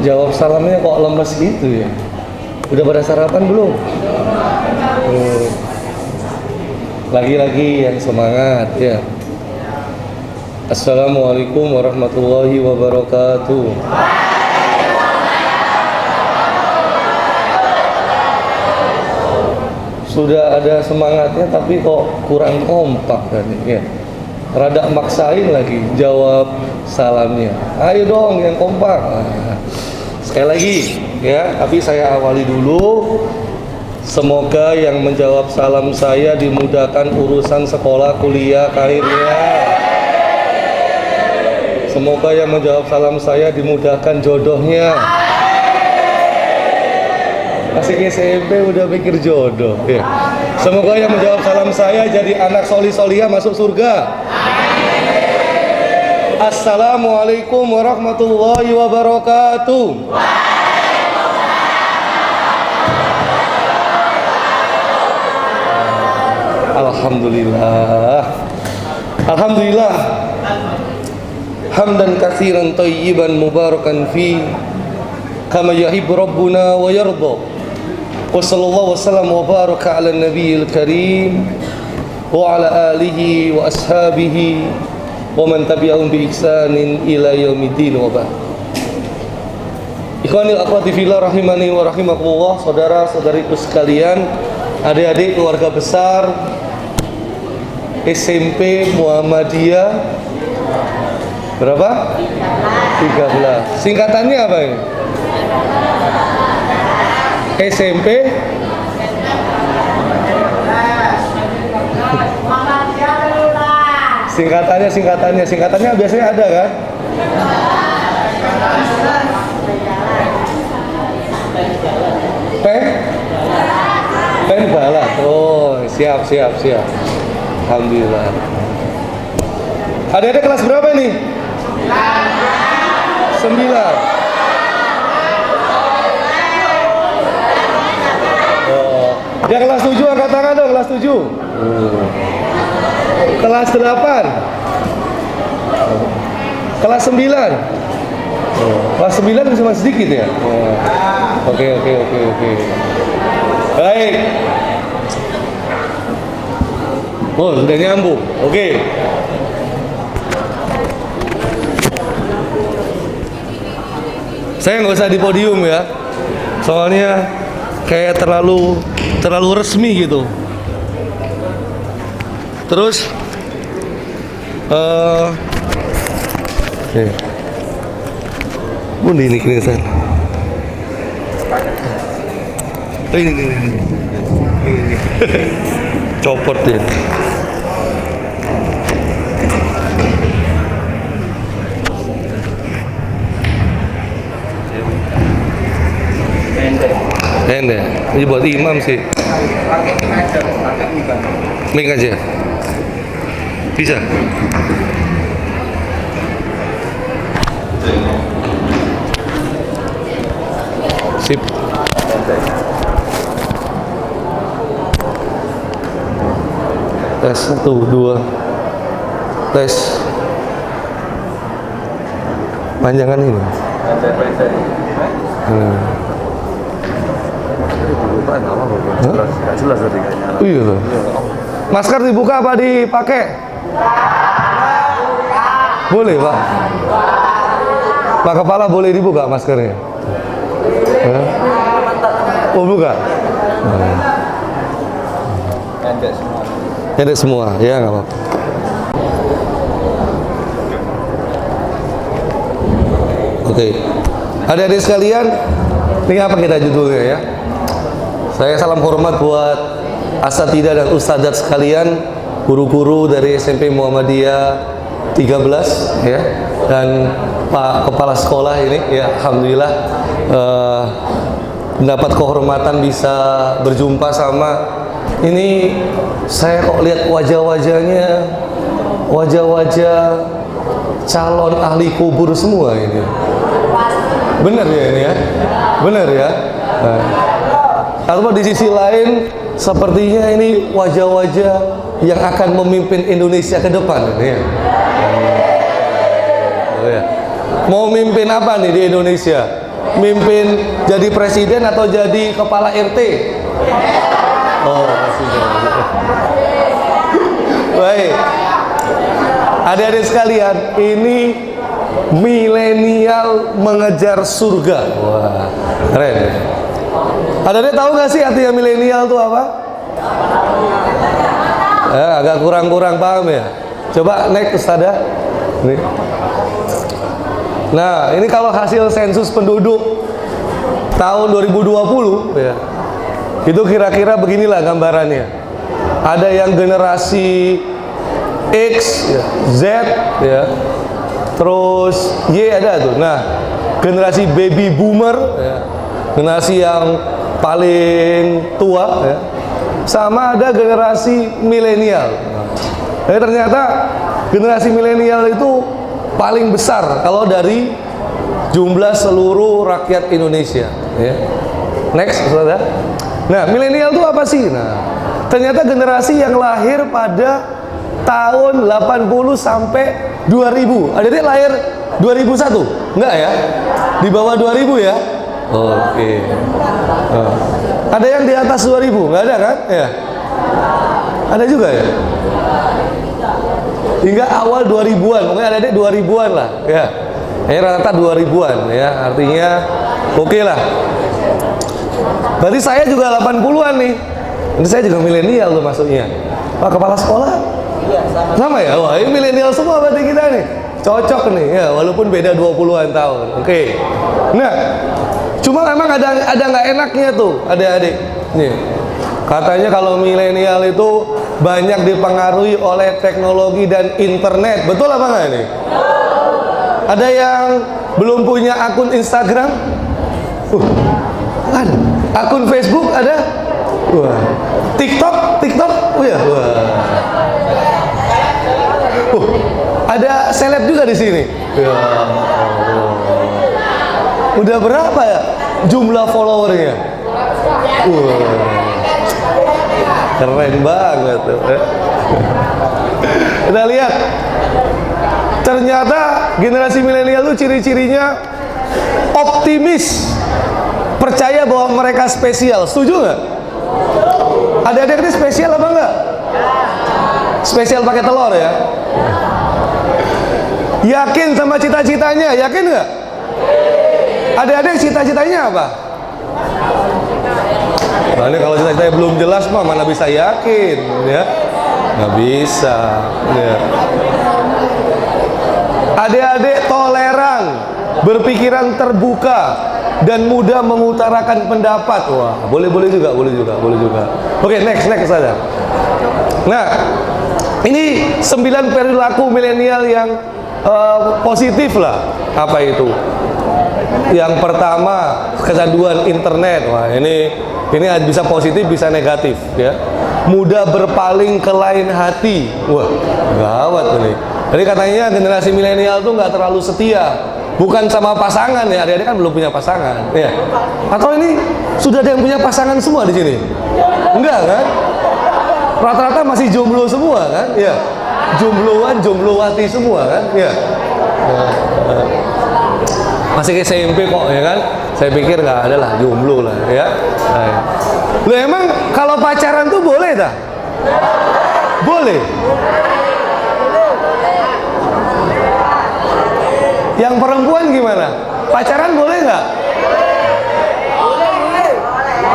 Jawab salamnya kok lemes gitu ya. Udah pada sarapan belum? Lagi-lagi yang semangat ya. Assalamualaikum warahmatullahi wabarakatuh. Sudah ada semangatnya tapi kok kurang kompak kan ya. Rada maksain lagi jawab salamnya. Ayo dong yang kompak. Nah, sekali lagi ya, tapi saya awali dulu. Semoga yang menjawab salam saya dimudahkan urusan sekolah, kuliah, karirnya. Semoga yang menjawab salam saya dimudahkan jodohnya. Masih SMP udah pikir jodoh ya. Semoga yang menjawab salam saya jadi anak solih-solihah masuk surga. Assalamualaikum warahmatullahi wabarakatuh. Alhamdulillah. Alhamdulillah. Hamdan katsiran thayyiban mubarakan fi kama yuhibbu rabbuna wa yarda. Wa sallallahu wasallam wa baraka ala nabiyil karim wa ala alihi wa ashabihi wa man tabi'ahum bi ihsanin ila yaumiddin wa ba'd. Ikhwani akhwati fillah rahimani wa rahimakumullah, saudara-saudariku sekalian, adik-adik keluarga besar SMP Muhammadiyah berapa? 13. Singkatannya apa ini? SMP singkatannya biasanya ada kan? Balat. Oh, siap. Alhamdulillah. Adik-adik kelas berapa ini? 9. Dia kelas 7 angkat tangan dong, kelas 7. Kelas 8. Kelas 9. Kelas 9 cuma sedikit ya? Oke. Baik. Oh, sudah nyambung. Oke. Saya nggak usah di podium ya. Soalnya kayak terlalu resmi gitu. Terus ini San. Ini. Copot ya. Ende. Ini buat imam sih. Mic aja. Bisa. Sip. Tes 1, 2. Tes. Panjangan ini. Jelas tadi kayaknya. Iya. Masker dibuka apa dipakai? Boleh, Pak. Pak kepala boleh dibuka maskernya? Oh, buka. Pendek semua, ya nggak apa-apa. Oke. Adik-adik sekalian, ini apa kita judulnya ya? Saya salam hormat buat asatidzah dan ustadzat sekalian, guru-guru dari SMP Muhammadiyah 13 ya, dan Pak Kepala Sekolah ini ya, alhamdulillah mendapat kehormatan bisa berjumpa sama ini. Saya kok lihat wajah-wajahnya, wajah-wajah calon ahli kubur semua ini. Bener ya ini ya? Bener ya? Atau di sisi lain sepertinya ini wajah-wajah yang akan memimpin Indonesia ke depan ini ya. Oh ya. Mau mimpin apa nih di Indonesia? mimpin jadi presiden atau jadi kepala RT? Oh, presiden. Baik. Adik-adik sekalian, ini milenial mengejar surga. Wah, keren. Adik-adik tahu nggak sih artinya milenial itu apa? Agak kurang-kurang paham ya. Coba next Ustazah. Nih. Nah, ini kalau hasil sensus penduduk tahun 2020 ya. Itu kira-kira beginilah gambarannya. Ada yang generasi X, ya, Z, ya. Terus Y ada tuh. Nah, generasi baby boomer, ya. Generasi yang paling tua, ya. Sama ada generasi milenial. Jadi ternyata generasi milenial itu paling besar kalau dari jumlah seluruh rakyat Indonesia. Ya. Next, saudara. Nah, milenial itu apa sih? Nah, ternyata generasi yang lahir pada tahun 80 sampai 2000. Adik-adik lahir 2001? Enggak ya? Di bawah 2000 ya? Oke. Ada yang di atas 2000? Enggak ada kan? Ya. Ada juga ya? Hingga awal 2000-an, mungkin adik-adik 2000-an lah, ya. Rata-rata 2000-an ya, artinya oke lah. Berarti saya juga 80-an nih. Ini saya juga milenial tuh masuknya. Pak kepala sekolah? Iya, sama ya? Wah, ini milenial semua berarti kita nih. Cocok nih ya, walaupun beda 20-an tahun. Oke. Nah, cuma memang ada nggak enaknya tuh, adik-adik. Nih. Katanya kalau milenial itu banyak dipengaruhi oleh teknologi dan internet. Betul apa nggak ini? Ada yang belum punya akun Instagram? Ada. Akun Facebook ada? Wah. TikTok? Ya. Wah. Ada seleb juga di sini. Ya. Udah berapa ya jumlah followernya? Wah. Keren banget tuh. Kita lihat. Ternyata generasi milenial itu ciri-cirinya optimis. Percaya bahwa mereka spesial. Setuju nggak? Adik-adik ini spesial apa enggak? Spesial pakai telur ya. Yakin sama cita-citanya? Yakin nggak? Adik-adik cita-citanya apa? Nah, ini kalau cita-citanya belum jelas mah mana bisa yakin ya? Nggak bisa ya. Adik-adik toleran, berpikiran terbuka dan mudah mengutarakan pendapat. Wah, boleh juga. Oke, next saja. Nah, ini 9 perilaku milenial yang positif lah. Apa itu? Yang pertama, kecanduan internet. Wah, ini bisa positif, bisa negatif ya. Mudah berpaling ke lain hati. Wah, gawat ini. Jadi katanya generasi milenial tuh nggak terlalu setia. Bukan sama pasangan ya, adik-adik kan belum punya pasangan ya. Atau ini sudah ada yang punya pasangan semua di sini? Enggak kan? Rata-rata masih jomblo semua kan? Ya. Jombloan, jomblowati semua kan? Ya. Masih SMP kok ya kan? Saya pikir nggak ada lah, jomblo lah ya. Loh emang kalau pacaran tuh boleh tak? Boleh. Yang perempuan gimana? Pacaran boleh nggak?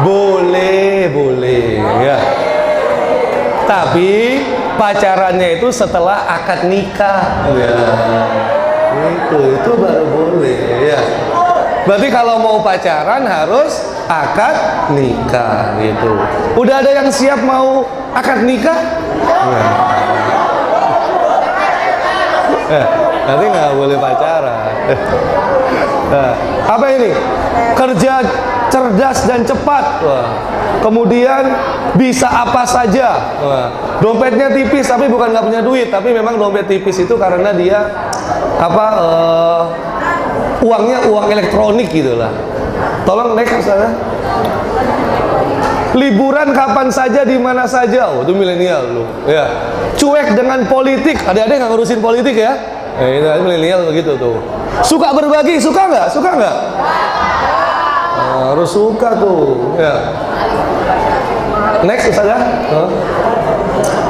Boleh ya. Tapi pacarannya itu setelah akad nikah. Ya. Itu baru boleh ya. Berarti kalau mau pacaran harus akad nikah gitu. Udah ada yang siap mau akad nikah? Nanti nggak boleh pacaran. Nah, apa ini? Kerja cerdas dan cepat. Wah. Kemudian bisa apa saja. Wah. Dompetnya tipis tapi bukan nggak punya duit, tapi memang dompet tipis itu karena dia uangnya uang elektronik gitulah. Tolong next sana. Liburan kapan saja di mana saja. Oh, itu milenial loh. Ya. Cuek dengan politik. Adik-adik nggak ngurusin politik ya? Itu milenial begitu tuh. Suka berbagi, suka nggak? Suka nggak? Harus suka tuh. Ya. Next Ustaz ya.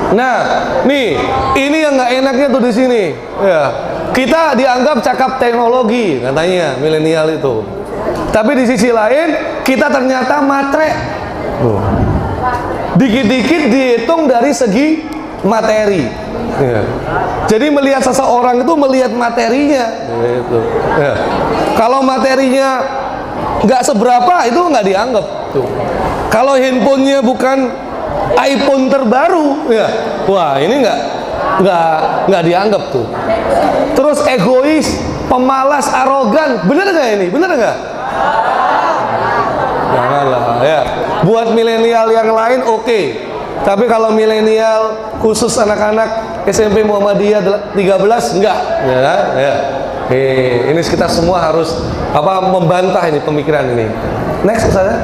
Nah, nih, ini yang nggak enaknya tuh di sini. Ya. Kita dianggap cakap teknologi katanya milenial itu. Tapi di sisi lain kita ternyata matre. Dikit-dikit dihitung dari segi materi. Ya. Jadi melihat seseorang itu melihat materinya. Gitu. Ya. Kalau materinya nggak seberapa itu nggak dianggap. Tuh. Kalau handphonenya bukan iPhone terbaru, ya, wah ini nggak dianggap tuh. Terus egois, pemalas, arogan, bener nggak ini? Bener nggak? Janganlah, ya. Buat milenial yang lain oke. Tapi kalau milenial khusus anak-anak SMP Muhammadiyah 13 enggak, ya kan? Ya. Ini kita semua harus membantah ini pemikiran ini. Next Ustaz.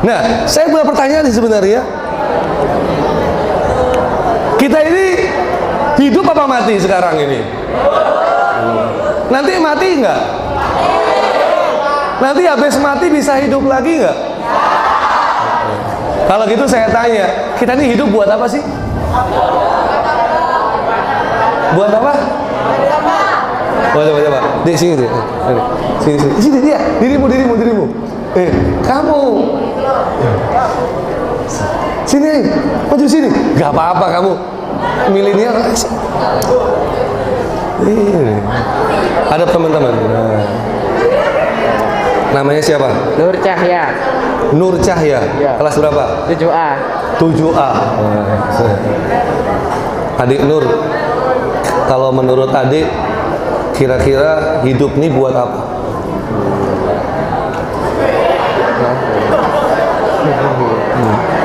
Nah, saya punya pertanyaan sebenarnya. Kita ini hidup apa mati sekarang ini? Nanti mati enggak? Nanti habis mati bisa hidup lagi enggak? Kalau gitu saya tanya, kita ini hidup buat apa sih? Buat apa? Coba. Di sini deh. Sini dia. Dirimu. Kamu. Sini. Maju sini. Gak apa-apa kamu. Milenial. Ada teman-teman. Namanya siapa? Nur Cahya. Nur Cahya. Ya. Kelas berapa? 7A. 7A. Adik Nur. Kalau menurut adik, kira-kira hidup ini buat apa?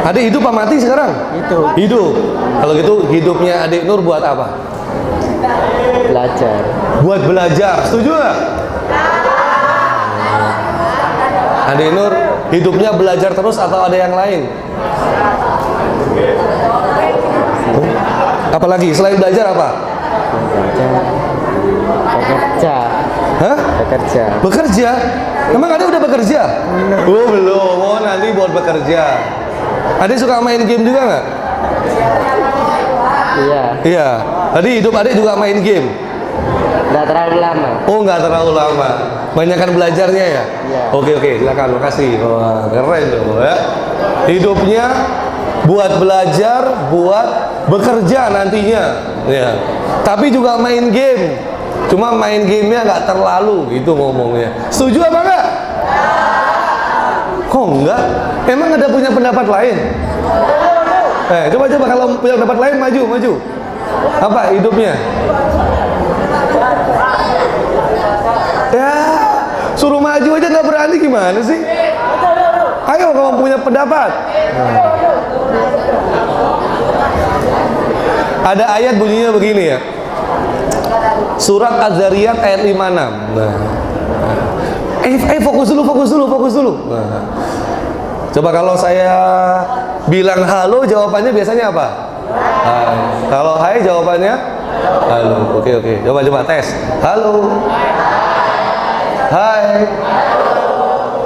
Adik hidup apa mati sekarang? Hidup. Kalau gitu hidupnya adik Nur buat apa? Belajar. Buat belajar. Setuju nggak? Adik Nur hidupnya belajar terus atau ada yang lain? Apalagi selain belajar apa? Bekerja. Hah? Bekerja. Bekerja? Emang Ade udah bekerja? Oh belum, nanti buat bekerja. Ade suka main game juga nggak? Iya. Iya. Tadi hidup Ade juga main game? Nggak terlalu lama. Oh nggak terlalu lama. Banyakan belajarnya ya? Iya. Oke, silakan, makasih. Wah, keren loh ya. Hidupnya buat belajar, buat bekerja nantinya. Ya. Tapi juga main game. Cuma main gamenya nggak terlalu gitu ngomongnya. Setuju apa enggak? Kok enggak? Emang ada punya pendapat lain? Coba kalau punya pendapat lain maju. Apa hidupnya? Ya, suruh maju aja nggak berani gimana sih? Ayo kalau punya pendapat. Ada ayat bunyinya begini ya. Surat Az-Zariyat ayat 56. Nah. Fokus dulu. Nah. Coba kalau saya bilang halo, jawabannya biasanya apa? Hai. Kalau hai jawabannya halo. Oke. Coba tes. Halo. Hai.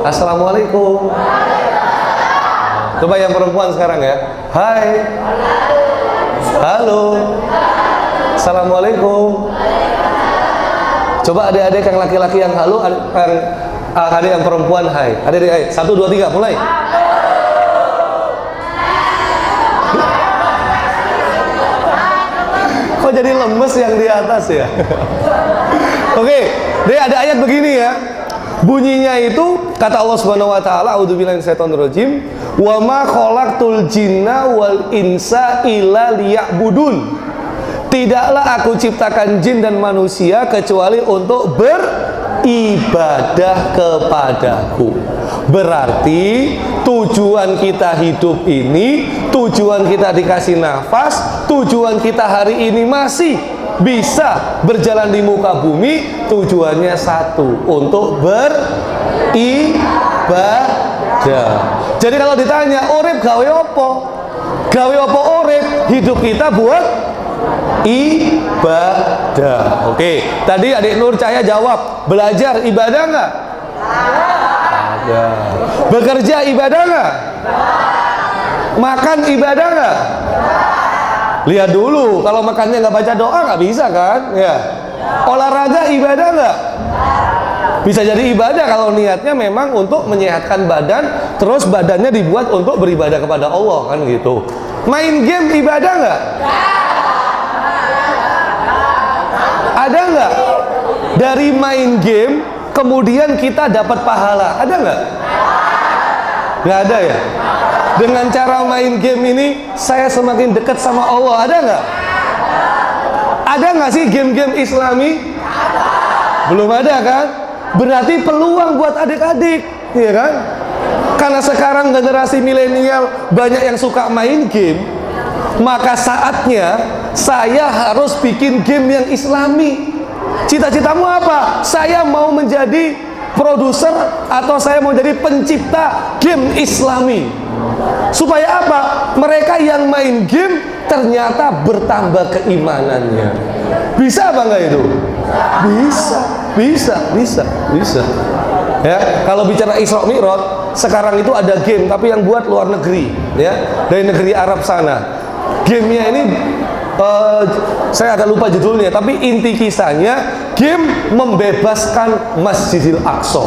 Assalamualaikum. Coba yang perempuan sekarang ya. Hai. Halo. Assalamualaikum. Coba adik-adik yang laki-laki yang halo, adik yang perempuan hai. Adik-adik, 1, 2, 3, mulai. Kok jadi lemes yang di atas ya? Oke, deh ada ayat begini ya. Bunyinya itu kata Allah Subhanahu wa taala, a'udzubillahi minasyaitonirrajim, "Wa ma khalaqtul jinna wal insa illa liya'budun." Tidaklah aku ciptakan jin dan manusia kecuali untuk beribadah kepadaku. Berarti tujuan kita hidup ini, tujuan kita dikasih nafas, tujuan kita hari ini masih bisa berjalan di muka bumi, tujuannya satu, untuk beribadah. Jadi kalau ditanya urip gawe opo? Gawe opo urip? Hidup kita buat Ibadah. Oke, tadi adik Nur Cahaya jawab, belajar ibadah nggak? Ada. Bekerja ibadah nggak? Makan ibadah nggak? Lihat dulu, kalau makannya nggak baca doa nggak bisa kan? Ya. Olahraga ibadah nggak? Bisa jadi ibadah kalau niatnya memang untuk menyehatkan badan, terus badannya dibuat untuk beribadah kepada Allah kan gitu. Main game ibadah nggak? Ada nggak? Dari main game kemudian kita dapat pahala, ada nggak? Nggak ada ya? Dengan cara main game ini saya semakin dekat sama Allah, ada nggak? Ada nggak sih game-game Islami? Belum ada kan? Berarti peluang buat adik-adik, ya kan? Karena sekarang generasi milenial banyak yang suka main game, maka saatnya saya harus bikin game yang Islami. Cita-citamu apa? Saya mau menjadi produser atau saya mau jadi pencipta game Islami. Supaya apa? Mereka yang main game ternyata bertambah keimanannya. Bisa apa enggak itu? Bisa. Ya, kalau bicara Isra Mi'raj, sekarang itu ada game tapi yang buat luar negeri, ya, dari negeri Arab sana. Gamenya ini saya agak lupa judulnya, tapi inti kisahnya game membebaskan Masjidil Aqsa.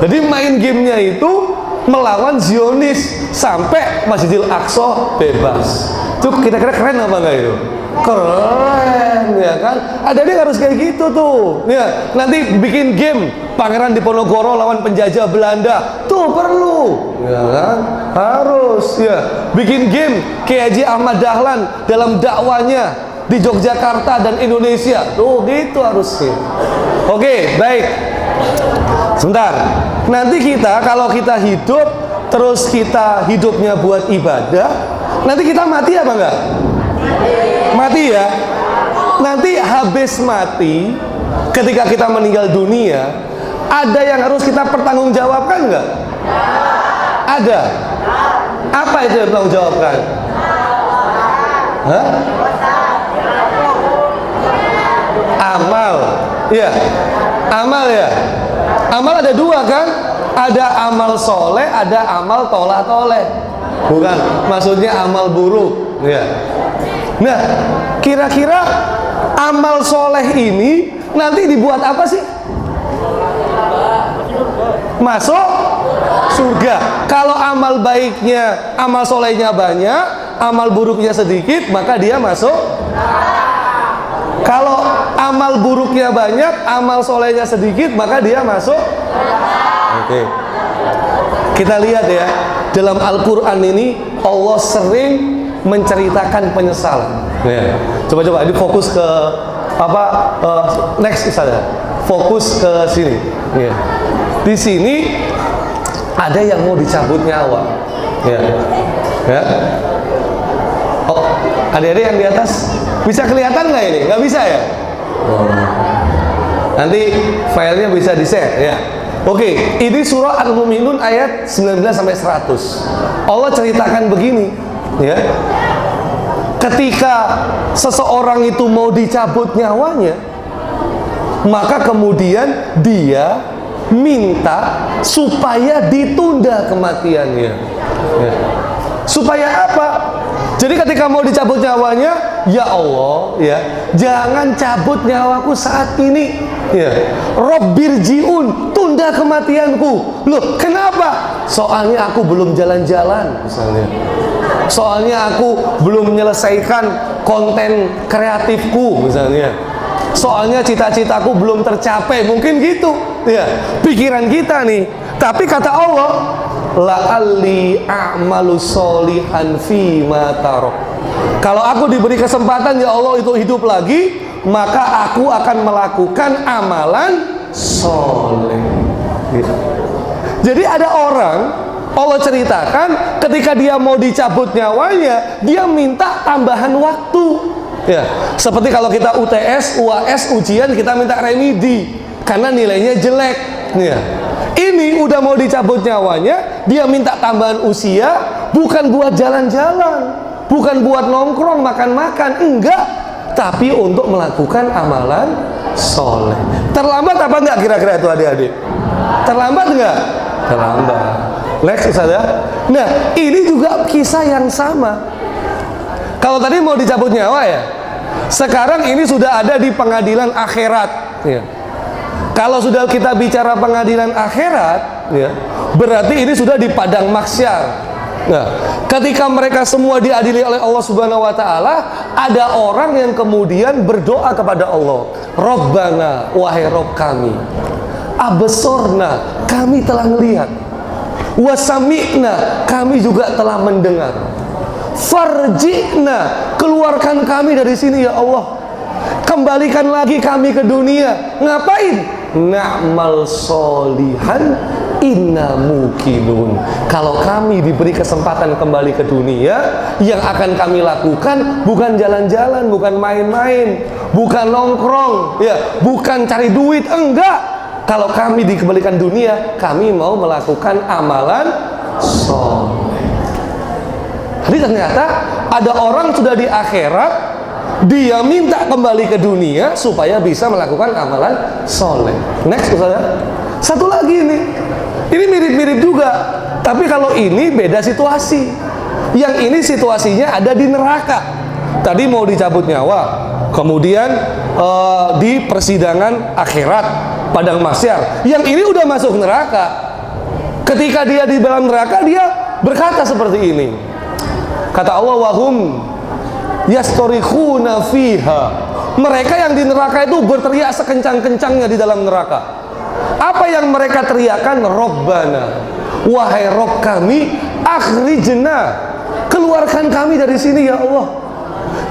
Jadi main gamenya itu melawan Zionis sampai Masjidil Aqsa bebas. Itu kira-kira keren apa enggak itu? Keren, ya kan? Ada dia harus kayak gitu tuh. Ya, nanti bikin game Pangeran Diponegoro lawan penjajah Belanda, tuh perlu, ya kan? Harus, ya. Bikin game Kiai Haji Ahmad Dahlan dalam dakwanya di Yogyakarta dan Indonesia, tuh gitu harusnya. Oke, baik. Sebentar. Nanti kita kalau kita hidup terus kita hidupnya buat ibadah, nanti kita mati apa enggak? Mati ya. Nanti habis mati, ketika kita meninggal dunia, ada yang harus kita pertanggungjawabkan enggak? Ada. Apa itu yang pertanggungjawabkan? Hah? Amal. Ya. Amal ya. Amal ada dua kan? Ada amal soleh, ada amal toleh. Bukan, maksudnya amal buruk. Ya. Nah, kira-kira amal soleh ini nanti dibuat apa sih? Masuk surga. Kalau amal baiknya, amal solehnya banyak, amal buruknya sedikit, maka dia masuk. Kalau amal buruknya banyak, amal solehnya sedikit, maka dia masuk. Oke. Kita lihat ya, dalam Al-Quran ini Allah sering menceritakan penyesalan. Ya. Coba ini fokus ke apa? Next saja. Fokus ke sini. Ya. Di sini ada yang mau dicabut nyawa. Ya. Oh, adik-adik yang di atas bisa kelihatan nggak ini? Nggak bisa ya? Nanti filenya bisa di-share ya. Oke, ini surah Al-Mu'minun ayat 19 sampai 100. Allah ceritakan begini, ya. Ketika seseorang itu mau dicabut nyawanya, maka kemudian dia minta supaya ditunda kematiannya. Ya. Supaya apa? Jadi ketika mau dicabut nyawanya, ya Allah, ya, jangan cabut nyawaku saat ini. Ya. Rabbirji'un, tunda kematianku. Loh, kenapa? Soalnya aku belum jalan-jalan, misalnya. Soalnya aku belum menyelesaikan konten kreatifku, misalnya. Soalnya cita-citaku belum tercapai, mungkin gitu. Ya, pikiran kita nih. Tapi kata Allah, la'alli a'malu sholihan fima tarok. Kalau aku diberi kesempatan ya Allah itu hidup lagi, maka aku akan melakukan amalan soleh. Gitu. Jadi ada orang, Allah ceritakan ketika dia mau dicabut nyawanya, dia minta tambahan waktu. Ya, seperti kalau kita UTS, UAS, ujian kita minta remedi karena nilainya jelek. Ya. Ini udah mau dicabut nyawanya, dia minta tambahan usia, bukan buat jalan-jalan. bukan buat nongkrong, makan-makan, enggak, tapi untuk melakukan amalan soleh. Terlambat apa enggak kira-kira itu adik-adik? Terlambat enggak? Terlambat. Next Ustaz ya. Nah, ini juga kisah yang sama. Kalau tadi mau dicabut nyawa ya, sekarang ini sudah ada di pengadilan akhirat ya. Kalau sudah kita bicara pengadilan akhirat ya, berarti ini sudah di padang mahsyar. Nah, ketika mereka semua diadili oleh Allah Subhanahu wa taala, ada orang yang kemudian berdoa kepada Allah, Rabbana, wahai Rabb kami, absorna, kami telah melihat, wasami'na, kami juga telah mendengar, farji'na, keluarkan kami dari sini ya Allah, kembalikan lagi kami ke dunia. Ngapain? Na'mal solihan inna mukinun. Kalau kami diberi kesempatan kembali ke dunia, yang akan kami lakukan bukan jalan-jalan, bukan main-main, bukan nongkrong ya, bukan cari duit, enggak. Kalau kami dikembalikan dunia, kami mau melakukan amalan soleh. Jadi ternyata ada orang sudah di akhirat, dia minta kembali ke dunia supaya bisa melakukan amalan soleh. Next Ustaz ya. Satu lagi ini mirip-mirip juga, tapi kalau ini beda situasi. Yang ini situasinya ada di neraka. Tadi mau dicabut nyawa, kemudian di persidangan akhirat, padang mahsyar. Yang ini udah masuk neraka. Ketika dia di dalam neraka, dia berkata seperti ini. Kata Allah, wahum yastorikhuna fiha. Mereka yang di neraka itu berteriak sekencang-kencangnya di dalam neraka. Apa yang mereka teriakan? Rabbana, wahai Rabb kami, akhrijna, keluarkan kami dari sini ya Allah,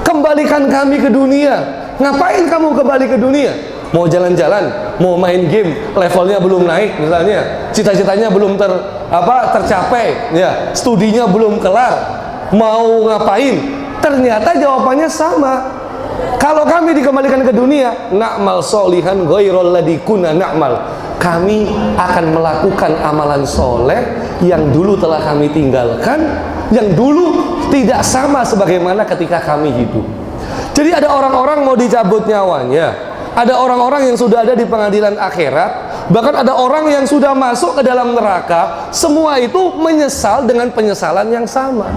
kembalikan kami ke dunia. Ngapain kamu kembali ke dunia? Mau jalan-jalan, mau main game, levelnya belum naik misalnya, cita-citanya belum tercapai ya, studinya belum kelar, mau ngapain? Ternyata jawabannya sama. Kalau kami dikembalikan ke dunia, na'mal solihan ghairul ladzi kunna na'mal, kami akan melakukan amalan soleh yang dulu telah kami tinggalkan, yang dulu tidak sama sebagaimana ketika kami hidup. Jadi ada orang-orang mau dicabut nyawanya, ada orang-orang yang sudah ada di pengadilan akhirat, bahkan ada orang yang sudah masuk ke dalam neraka. Semua itu menyesal dengan penyesalan yang sama.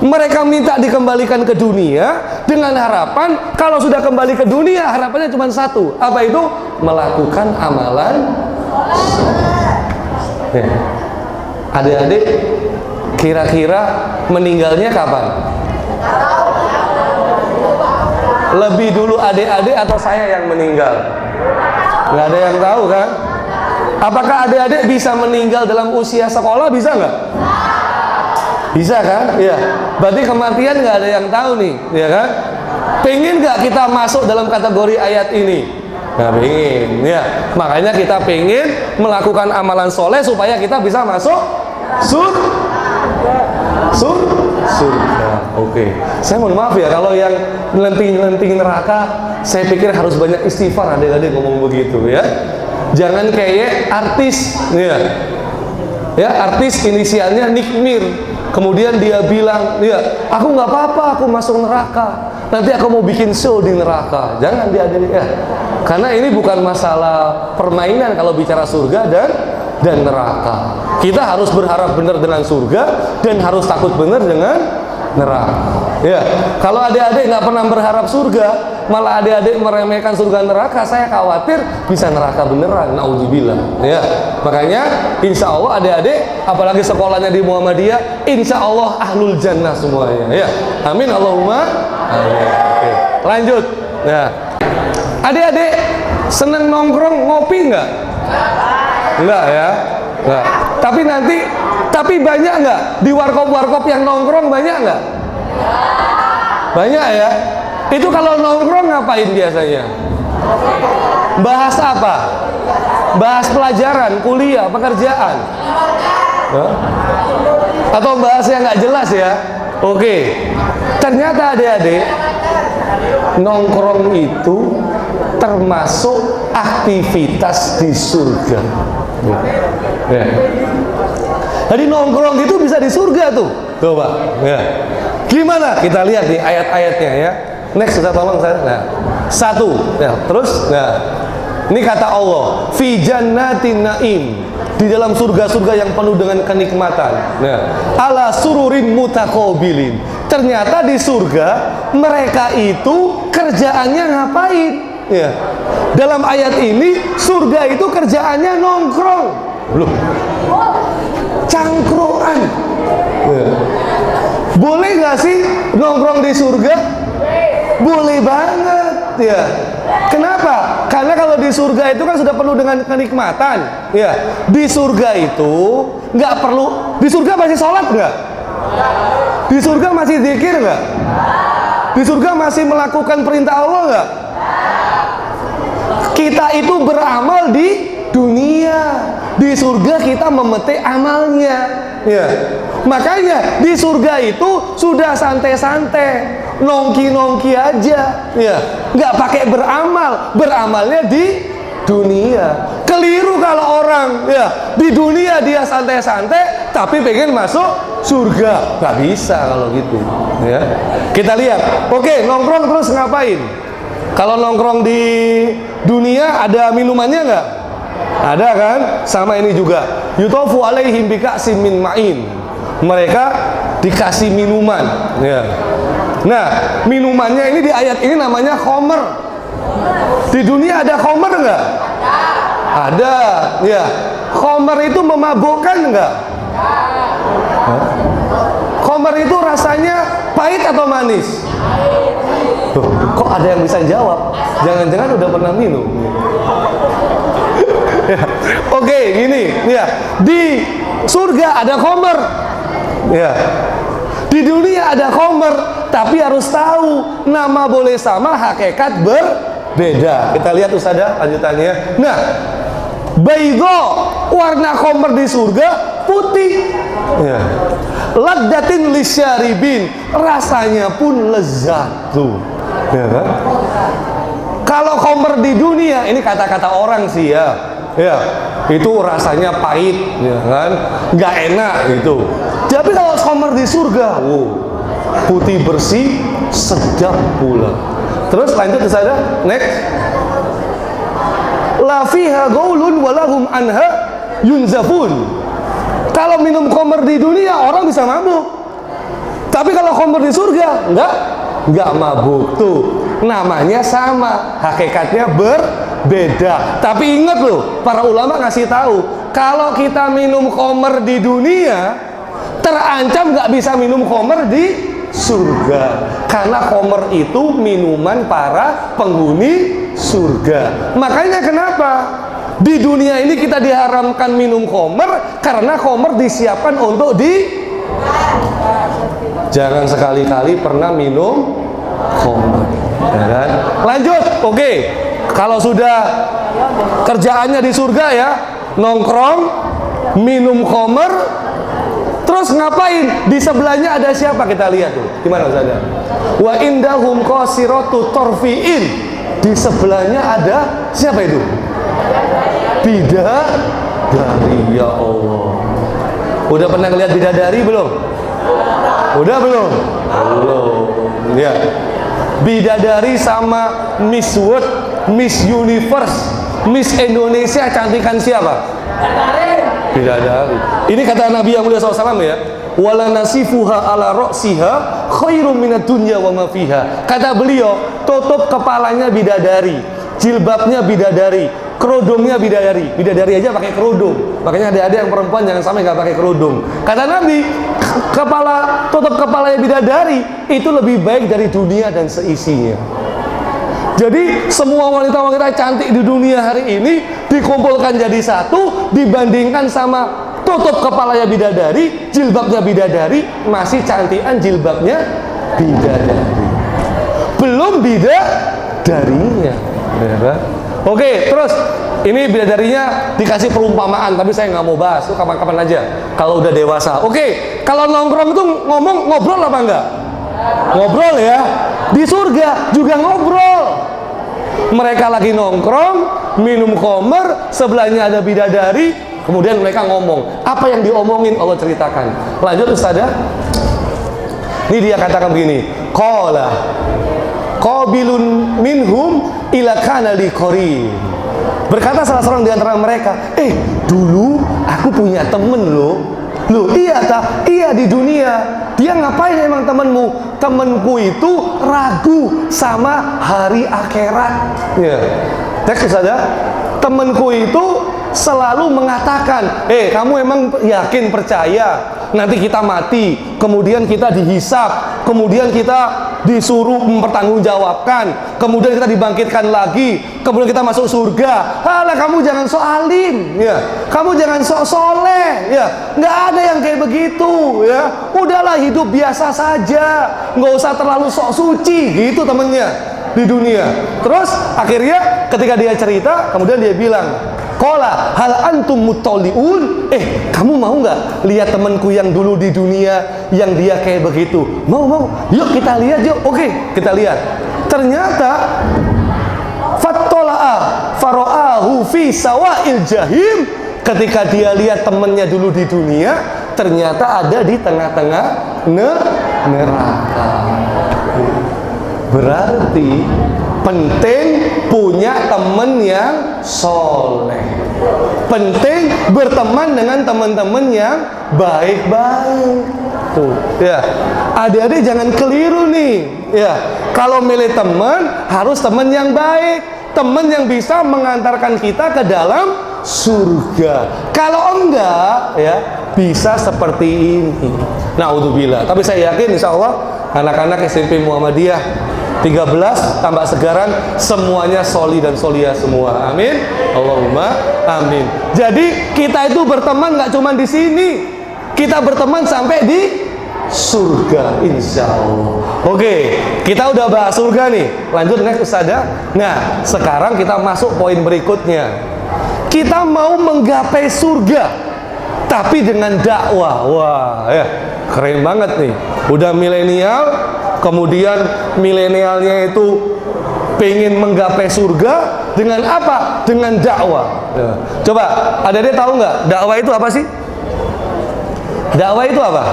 Mereka minta dikembalikan ke dunia dengan harapan kalau sudah kembali ke dunia, harapannya cuma satu. Apa itu? Melakukan amalan. Adik-adik, kira-kira meninggalnya kapan? Lebih dulu adik-adik atau saya yang meninggal? Nggak ada yang tahu kan? Apakah adik-adik bisa meninggal dalam usia sekolah? Bisa nggak? Bisa kan? Ya. Berarti kematian nggak ada yang tahu nih, ya kan? Pengen nggak kita masuk dalam kategori ayat ini? Nggak pengen, ya. Makanya kita pengen melakukan amalan soleh supaya kita bisa masuk surga. Oke. Saya mohon maaf ya kalau yang nyelenting neraka, saya pikir harus banyak istighfar adik-adik ngomong begitu ya. Jangan kayak artis, ya. Ya, artis inisialnya Nikmir. Kemudian dia bilang, ya, aku nggak apa-apa, aku masuk neraka. Nanti aku mau bikin show di neraka. Jangan diadili ya. Karena ini bukan masalah permainan kalau bicara surga dan neraka. Kita harus berharap benar dengan surga dan harus takut benar dengan neraka. Ya, kalau adik-adik nggak pernah berharap surga, malah adik-adik meremehkan surga neraka, saya khawatir bisa neraka beneran. Naudzubillah. Ya, makanya insya Allah adik-adik, apalagi sekolahnya di Muhammadiyah, insya Allah ahlul jannah semuanya. Ya, amin Allahumma. Amin. Oke, lanjut. Ya, adik-adik seneng nongkrong ngopi nggak? Enggak ya. Enggak. Tapi banyak nggak di warkop-warkop yang nongkrong, banyak nggak? Banyak ya. Itu kalau nongkrong ngapain biasanya? Bahas apa? Bahas pelajaran, kuliah, pekerjaan. Hah? Atau bahas yang nggak jelas ya? Oke. Ternyata adik-adik, nongkrong itu termasuk aktivitas di surga. Ya. Jadi nongkrong itu bisa di surga tuh. Coba. Ya. Gimana? Kita lihat nih ayat-ayatnya ya. Next, Ustaz, tolong saya. Nah, satu. Ya, terus, nah, ini kata Allah, fi jannatin naim, di dalam surga-surga yang penuh dengan kenikmatan. Nah, ala sururin mutaqabilin. Ternyata di surga mereka itu kerjaannya ngapain? Ya. Dalam ayat ini surga itu kerjaannya nongkrong. Loh. Cangkruan. Ya. Boleh nggak sih nongkrong di surga? Boleh banget ya. Kenapa? Karena kalau di surga itu kan sudah penuh dengan kenikmatan ya. Di surga itu nggak perlu. Di surga masih sholat nggak? Di surga masih zikir nggak? Di surga masih melakukan perintah Allah nggak? Kita itu beramal di dunia. Di surga kita memetik amalnya ya. Makanya di surga itu sudah santai-santai, nongki-nongki aja ya. Nggak pakai beramal, beramalnya di dunia. Keliru kalau orang ya di dunia dia santai-santai tapi pengen masuk surga. Nggak bisa kalau gitu ya. Kita lihat. Oke, nongkrong terus ngapain? Kalau nongkrong di dunia ada minumannya nggak? Ada kan? Sama ini juga. Yutofu alaihim bika'sim min ma'in. Mereka dikasih minuman ya. Nah, minumannya ini di ayat ini namanya khomer. Di dunia ada khomer nggak? Ada ya. Khomer itu memabukkan nggak? Khomer itu rasanya pahit atau manis? Tuh, kok ada yang bisa jawab? Jangan-jangan udah pernah minum. Ya. Oke, gini ya. Di surga ada khomer ya. Di dunia ada khomer, tapi harus tahu nama boleh sama, hakikat berbeda. Kita lihat Ustazah lanjutannya. Nah, baydo, warna khomer di surga putih ya. Laddatin lisyaribin, rasanya pun lezat tuh ya kan? Kalau khomer di dunia, ini kata-kata orang sih ya. Ya, itu rasanya pahit, ya kan? Nggak enak gitu. Tapi kalau khomer di surga, wow, putih bersih, sedap pula. Terus lanjut ke sana, next. La fiha gaulun walahum anha yunzafun. Kalau minum khomer di dunia orang bisa mabuk. Tapi kalau khomer di surga, nggak mabuk tuh. Namanya sama, hakikatnya berbeda. Tapi ingat loh, para ulama ngasih tahu, kalau kita minum khomer di dunia, terancam nggak bisa minum khomer di surga. Karena khomer itu minuman para penghuni surga. Makanya kenapa di dunia ini kita diharamkan minum khomer? Karena khomer disiapkan untuk jangan sekali-kali pernah minum khomer. Ya kan? Lanjut, oke. Kalau sudah kerjaannya di surga ya, nongkrong, minum khomer, terus ngapain? Di sebelahnya ada siapa? Kita lihat tuh. Gimana Ustaz? Wa indahum qasiratu tarfiin. Di sebelahnya ada siapa itu? Bidadari, ya Allah. Udah pernah ngeliat bidadari belum? Udah belum? Belum. Ya. Bidadari sama Miss World, Miss Universe, Miss Indonesia cantikan siapa? Bidadari. Ini kata Nabi yang mulia SAW ya. Wala nasifuha ala ra'siha khairum minad dunya wa ma fiha. Kata beliau, tutup kepalanya bidadari, jilbabnya bidadari, kerodongnya bidadari. Bidadari aja pakai kerodong. Makanya ada yang perempuan jangan sampai nggak pakai kerodong. Kata Nabi, tutup kepalanya bidadari itu lebih baik dari dunia dan seisinya. Jadi semua wanita-wanita cantik di dunia hari ini dikumpulkan jadi satu, dibandingkan sama tutup kepalanya bidadari, jilbabnya bidadari, masih cantikan jilbabnya bidadari. Belum bidadarinya. Ya. Oke, terus ini bidadarinya dikasih perumpamaan, tapi saya nggak mau bahas, itu kapan-kapan aja kalau udah dewasa. Oke, kalau nongkrong itu ngobrol apa enggak? Ngobrol ya. Di surga juga ngobrol. Mereka lagi nongkrong, minum khomer, sebelahnya ada bidadari, kemudian mereka ngomong. Apa yang diomongin Allah ceritakan. Lanjut Ustazah. Ini dia katakan begini, qala qabilun minhum ila kana li qarin. Berkata salah seorang di antara mereka, dulu aku punya temen loh. Loh, iya tak? Iya, di dunia. Dia ngapain emang temenmu? Temenku itu ragu sama hari akhirat. Ya. Teks saja. Temenku itu selalu mengatakan, kamu emang yakin percaya nanti kita mati, kemudian kita dihisap, kemudian kita disuruh mempertanggungjawabkan, kemudian kita dibangkitkan lagi, kemudian kita masuk surga. Alah, kamu jangan sok alim, ya. Kamu jangan sok soleh, ya. Nggak ada yang kayak begitu, ya. Udahlah, hidup biasa saja, nggak usah terlalu sok suci, gitu temennya di dunia. Terus akhirnya ketika dia cerita, kemudian dia bilang, qala hal antum muttaliun, kamu mau nggak lihat temanku yang dulu di dunia yang dia kayak begitu? Mau, yuk kita lihat yuk. Oke, kita lihat. Ternyata fattala'a fara'ahu fi sawa'il jahim. Ketika dia lihat temannya dulu di dunia, ternyata ada di tengah-tengah neraka. Berarti penting punya teman yang soleh, penting berteman dengan teman-teman yang baik-baik. Tuh, ya, adik-adik jangan keliru nih, ya. Kalau milih teman harus teman yang baik, teman yang bisa mengantarkan kita ke dalam surga. Kalau enggak, ya bisa seperti ini. Naudzubillah. Tapi saya yakin insya Allah anak-anak SMP Muhammadiyah 13 tambah segaran semuanya soli dan solia semua. Amin. Allahumma amin. Jadi kita itu berteman nggak cuma di sini, kita berteman sampai di surga insya Allah. Oke, kita udah bahas surga nih. Lanjut next Ustazah. Nah, sekarang kita masuk poin berikutnya. Kita mau menggapai surga tapi dengan dakwah. Wah, ya keren banget nih. Udah milenial, kemudian milenialnya itu pengen menggapai surga dengan apa? Dengan dakwah. Ya. Coba, adik-adik tahu nggak dakwah itu apa sih? Dakwah itu apa?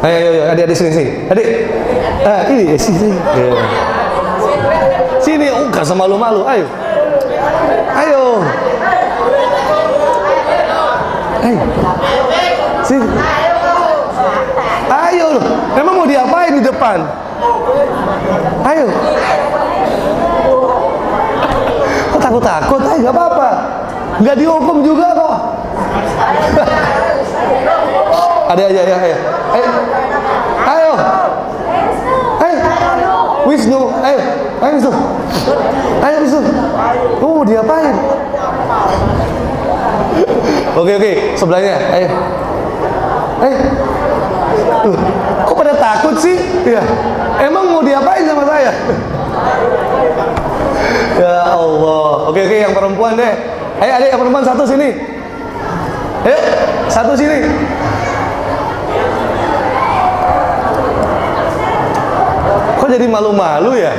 Ayo, adik-adik sini. Adik, ini sini. Ya. Sini, gak semalu-malu. Ayo. Sini. Ayo, emang mau diapain di depan? Ayo. Kok takut-takut? Ayo, gak apa-apa. Gak dihukum juga kok. Ada aja, ayo. Wisnu, ayo Wisnu. Ayo Wisnu. Mau diapain? Oke, sebelahnya. Ayo. Kok pada takut sih? Ya. Emang mau diapain sama saya? Ya Allah. Oke, yang perempuan deh. Ayo adik yang perempuan satu sini. Ayo, satu sini. Kok jadi malu-malu ya?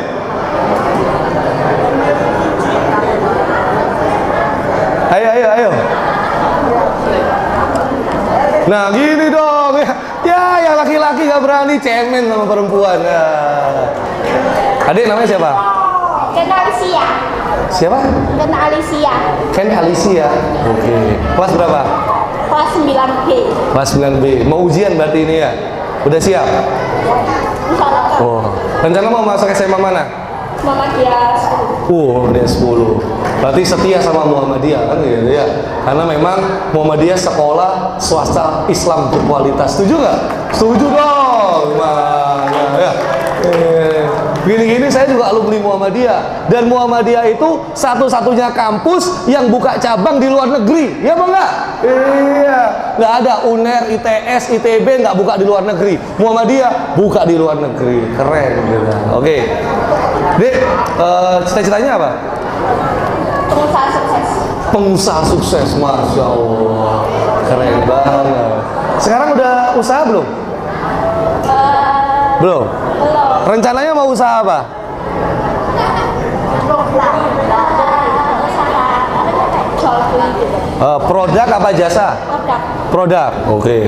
Ayo. Nah, gini dong. Ya, yang laki-laki gak berani cemen sama perempuan. Nah. Adik namanya siapa? Ken Alicia. Siapa? Ken Alicia. Ken Alicia. Oke. Kelas berapa? Kelas 9B. Kelas 9B. Mau ujian berarti ini ya? Udah siap? Insyaallah. Oh. Rencana mau masuk SMA mana? Muhammadiyah 10. Dia 10. Berarti setia sama Muhammadiyah kan gitu ya. Karena memang Muhammadiyah sekolah swasta Islam berkualitas. Setuju nggak? Setuju dong. Mana ya? Gini-gini saya juga alumni Muhammadiyah. Dan Muhammadiyah itu satu-satunya kampus yang buka cabang di luar negeri. Ya apa enggak? Iya. Nggak ada UNER, ITS, ITB nggak buka di luar negeri. Muhammadiyah buka di luar negeri. Keren gitu. Oke. Dek, cita-citanya apa? Pengusaha sukses. Pengusaha sukses, Masya Allah. Keren banget. Sekarang udah usaha belum? Belum? Rencananya mau usaha apa? Produk apa jasa? Produk. Produk. Oke.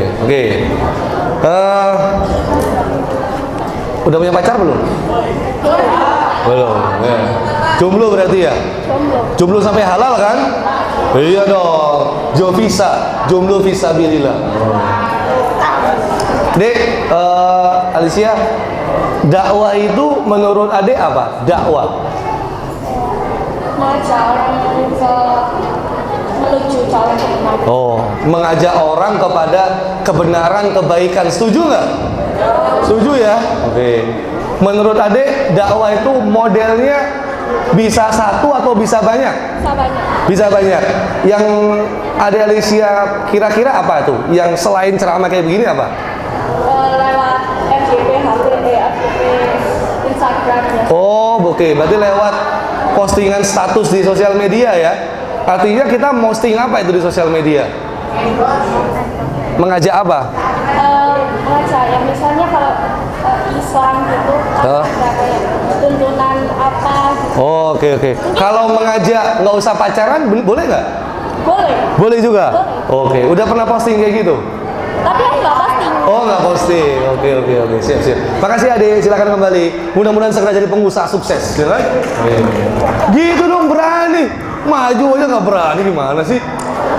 Udah punya pacar belum? Belum. Ya. Jomblo berarti ya? Jomblo. Jomblo sampai halal kan? Iya dong. Jomblo visabilillah. Dek, Alicia, dakwah itu menurut Adek apa? Dakwah. Mengajak orang ke menuju jalan kebenaran. Oh, mengajak orang kepada kebenaran, kebaikan. Setuju nggak? Setuju ya? Oke. Menurut Adek, dakwah itu modelnya bisa satu atau bisa banyak? Bisa banyak. Bisa banyak. Yang Adek Alicia kira-kira apa tuh? Yang selain ceramah kayak begini apa? Lewat FYP, FYP, Instagram ya. Oh, oke. Berarti lewat postingan status di sosial media ya. Artinya kita posting apa itu di sosial media? Mengajak apa? Mengajak ya, misalnya kalau Islam gitu, Oh. ada kayak tuntunan apa gitu. Oh, oke. Kalau mengajak nggak usah pacaran, boleh nggak? Boleh. Boleh juga? Boleh. Oke. Udah pernah posting kayak gitu? Tapi aku nggak posting. Oh, nggak posting. Oke. Siap. Makasih Ade, silakan kembali. Mudah-mudahan segera jadi pengusaha sukses, ya kan? Gitu dong, berani. Maju aja nggak berani, gimana sih?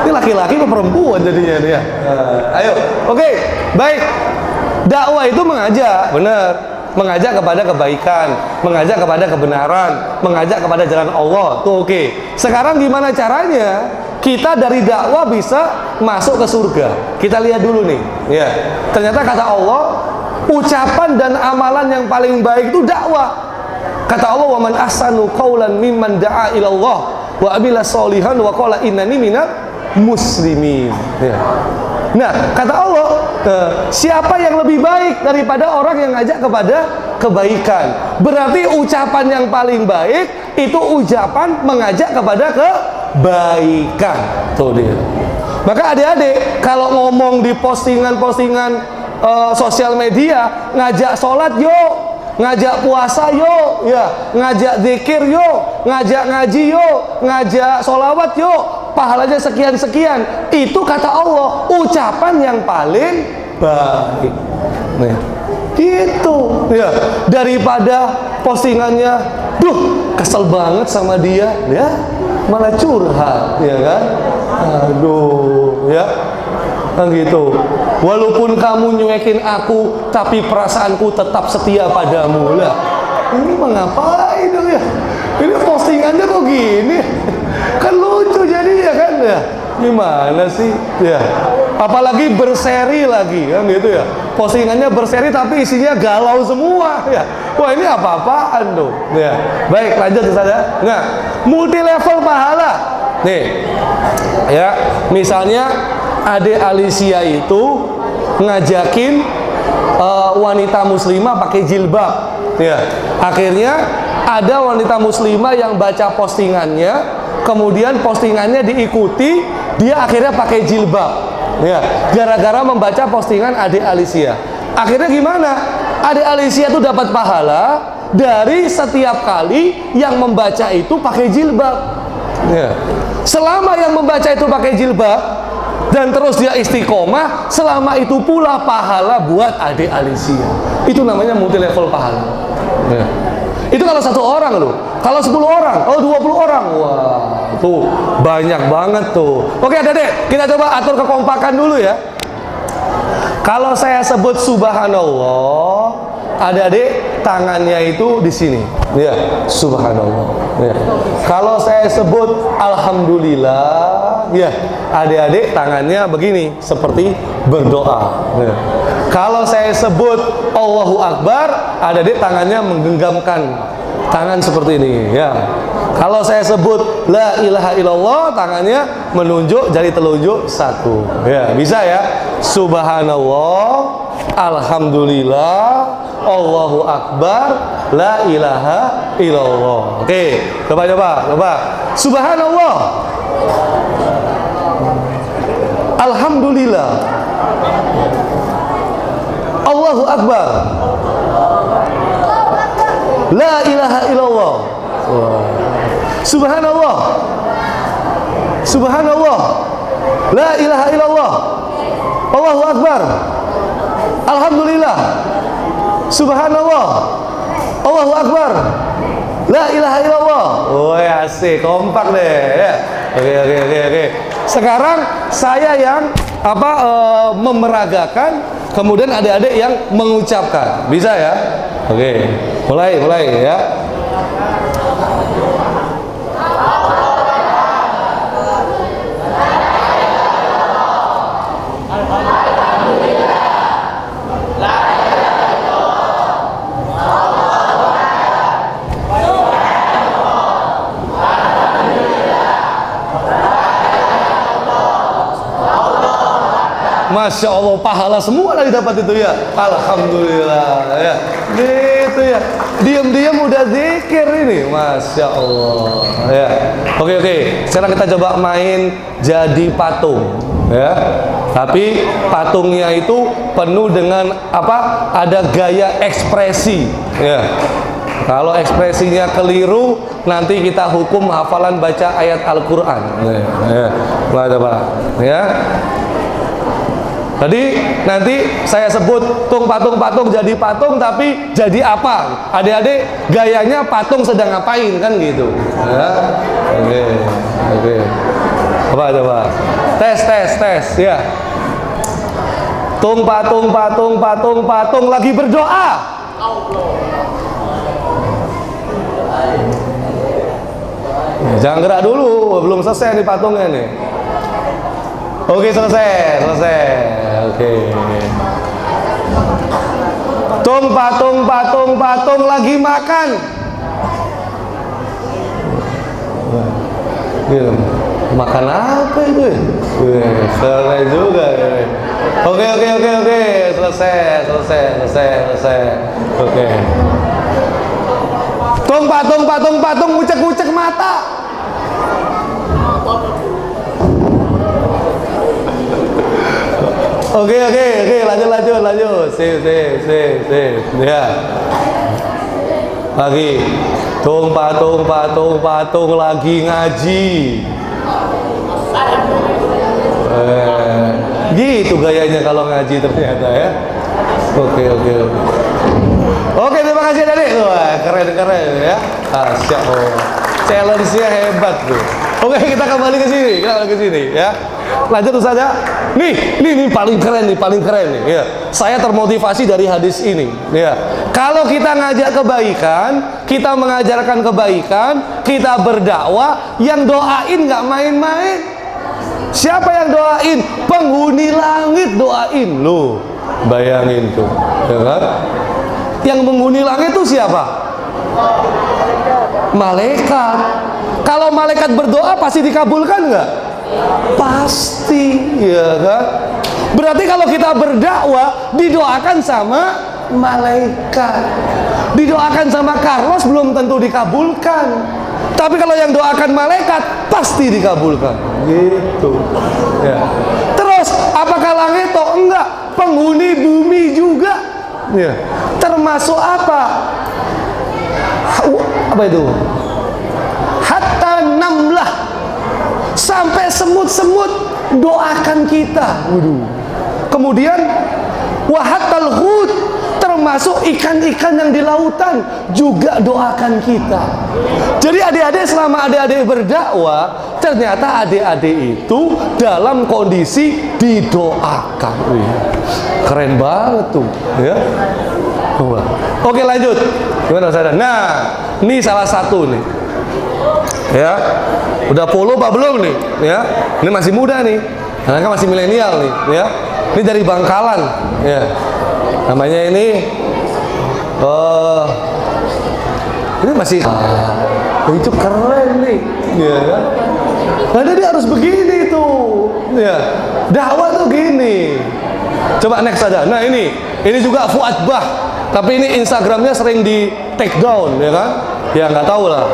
Ini laki-laki apa perempuan jadinya dia? Ayo, oke, baik. Dakwah itu mengajak, benar. Mengajak kepada kebaikan, mengajak kepada kebenaran, mengajak kepada jalan Allah. Tuh oke. Sekarang gimana caranya kita dari dakwah bisa masuk ke surga? Kita lihat dulu nih. Ya. Ternyata kata Allah, ucapan dan amalan yang paling baik itu dakwah. Kata Allah, "Wa man ahsanu qaulan mimman da'a ila Allah wa amila sholihan wa qala innani minal muslimin." Ya. Nah, kata Allah, siapa yang lebih baik daripada orang yang ngajak kepada kebaikan? Berarti ucapan yang paling baik itu ucapan mengajak kepada kebaikan. Tuh dia. Maka adik-adik, kalau ngomong di postingan-postingan sosial media, ngajak sholat yuk, ngajak puasa yuk, ya, ngajak zikir yuk, ngajak ngaji yuk, ngajak sholawat yuk, pahalanya sekian-sekian. Itu kata Allah, ucapan yang paling baik. Nih, gitu, ya. Daripada postingannya, duh, kesel banget sama dia, ya, malah curhat, ya kan? Aduh, ya. Kan gitu. Walaupun kamu nyuekin aku, tapi perasaanku tetap setia padamu. Lah, ini mengapain dong ya? Ini postingannya kok gini? Kan lucu jadinya kan ya? Gimana sih? Ya. Apalagi berseri lagi kan gitu ya. Postingannya berseri tapi isinya galau semua ya. Wah, ini apa-apaan tuh? Ya. Baik, lanjut saja. Nah, multi level pahala. Nih. Ya, misalnya Ade Alicia itu ngajakin wanita muslimah pakai jilbab, ya. Akhirnya ada wanita muslimah yang baca postingannya, kemudian postingannya diikuti, dia akhirnya pakai jilbab, ya. Gara-gara membaca postingan Ade Alicia. Akhirnya gimana? Ade Alicia itu dapat pahala dari setiap kali yang membaca itu pakai jilbab, ya. Selama yang membaca itu pakai jilbab dan terus dia istiqomah, selama itu pula pahala buat Ade Alicia. Itu namanya multi level pahala. Ya. Itu kalau satu orang loh. Kalau 10 orang, kalau 20 orang, wah, tuh banyak banget tuh. Oke, Adik, kita coba atur kekompakan dulu ya. Kalau saya sebut subhanallah, adik-adik tangannya itu di sini. Ya, subhanallah. Ya. Kalau saya sebut alhamdulillah, ya, adik-adik tangannya begini, seperti berdoa. Ya. Kalau saya sebut Allahu Akbar, adik-adik tangannya menggenggamkan tangan seperti ini. Ya. Kalau saya sebut la ilaha illallah, tangannya menunjuk jari telunjuk satu. Ya, bisa ya. Subhanallah, alhamdulillah, Allahu Akbar, la ilaha illallah. Oke, coba. Subhanallah, alhamdulillah, Allahu Akbar, la ilaha illallah. Subhanallah, subhanallah, la ilaha illallah, Allahu Akbar, Alhamdulillah. Subhanallah. Allahu Akbar. La ilaha illallah. Oh asik, kompak deh ya. Oke. Sekarang saya yang memeragakan, kemudian adik-adik yang mengucapkan. Bisa ya? Oke. Mulai ya. Masya Allah, pahala semua lagi dapat itu ya. Alhamdulillah ya. Gitu ya. Diam-diam udah zikir ini. Masya Allah ya. Oke. Sekarang kita coba main jadi patung ya. Tapi patungnya itu penuh dengan apa? Ada gaya ekspresi ya. Kalau ekspresinya keliru, nanti kita hukum hafalan baca ayat Al-Quran ya. Mulai coba ya. Jadi nanti saya sebut patung jadi patung, tapi jadi apa? Adik-adik gayanya patung sedang ngapain kan gitu ya. Oke. Coba tes ya. Patung lagi berdoa. Jangan gerak dulu, belum selesai nih patungnya nih. Oke, selesai. Oke. Patung lagi makan. Makan apa itu? Selesai juga. Oke. Selesai. Oke. Patung ucek mata. Oke, lanjut. Sip. Ya. Lagi. Patung lagi ngaji. Gitu gayanya kalau ngaji ternyata ya. Oke. Oke, terima kasih Adik. Wah, keren ya. Masya Allah. Challenge-nya hebat tuh. Oke, kita kembali ke sini ya. Lanjut saja. Nih paling keren nih ya. Saya termotivasi dari hadis ini ya. Kalau kita ngajak kebaikan, kita mengajarkan kebaikan, kita berdakwah, yang doain nggak main-main. Siapa yang doain? Penghuni langit doain loh. Bayangin tuh, ya kan? Yang penghuni langit itu siapa? Malaikat. Kalau malaikat berdoa pasti dikabulkan nggak? Pasti, ya kan? Berarti kalau kita berdakwah didoakan sama malaikat, didoakan sama Carlos belum tentu dikabulkan. Tapi kalau yang doakan malaikat pasti dikabulkan. Gitu. Ya. Terus apakah langit? Enggak. Penghuni bumi juga. Ya. Termasuk apa? Apa itu? Hatta namlah. Sampai semut-semut doakan kita. Kemudian wahatal hud, termasuk ikan-ikan yang di lautan juga doakan kita. Jadi adik-adik, selama adik-adik berdakwah, ternyata adik-adik itu dalam kondisi didoakan. Keren banget tuh ya. Oke, lanjut. Gimana Ustaz? Nah, ini salah satu nih ya. Udah polo apa belum nih ya? Ini masih muda nih, karena kan masih milenial nih ya. Ini dari Bangkalan ya. Namanya ini ini masih itu keren nih ya kan. Nah, dia harus begini tuh ya. Dakwah tuh gini. Coba next aja. Nah, ini juga Fuad Bah, tapi ini Instagramnya sering di take down ya kan. Ya nggak tahu lah.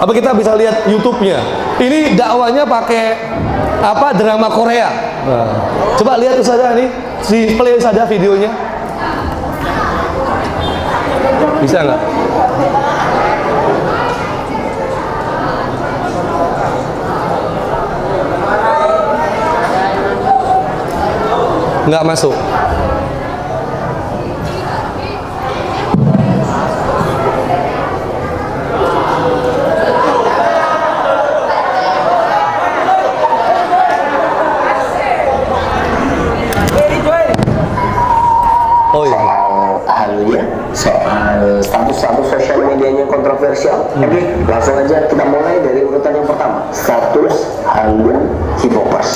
Apa kita bisa lihat YouTube-nya? Ini dakwanya pakai apa? Drama Korea. Nah, coba lihat saja nih, si play saja videonya. Bisa nggak? Nggak masuk. yang pertama, status Hallyu K-popers.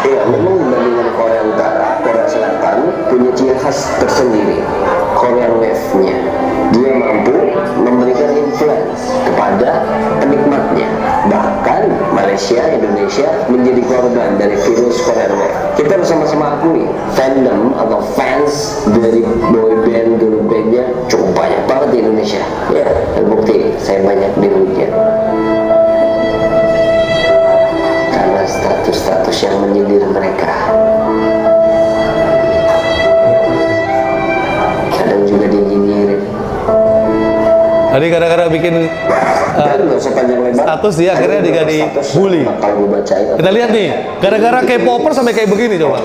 Ya, memang dibandingkan Korea Utara, Korea Selatan punya ciri khas tersendiri, Korean Wave-nya. Dia mampu memberikan influence kepada penikmatnya. Bahkan Malaysia, Indonesia menjadi korban dari virus Korean Wave. Kita bersama-sama akui fandom atau fans dari boyband, girl bandnya cukup banyak banget di Indonesia. Ya, terbukti saya banyak dirugikan karena status-status yang menyindir mereka. Kadang juga dinyinyirin. Tadi gara-gara bikin Dan nggak usah panjang lebar. status dia akhirnya diganti bully. Kalau gue bacain, Kita lihat nih, gara-gara K-popper sampai kayak begini coba.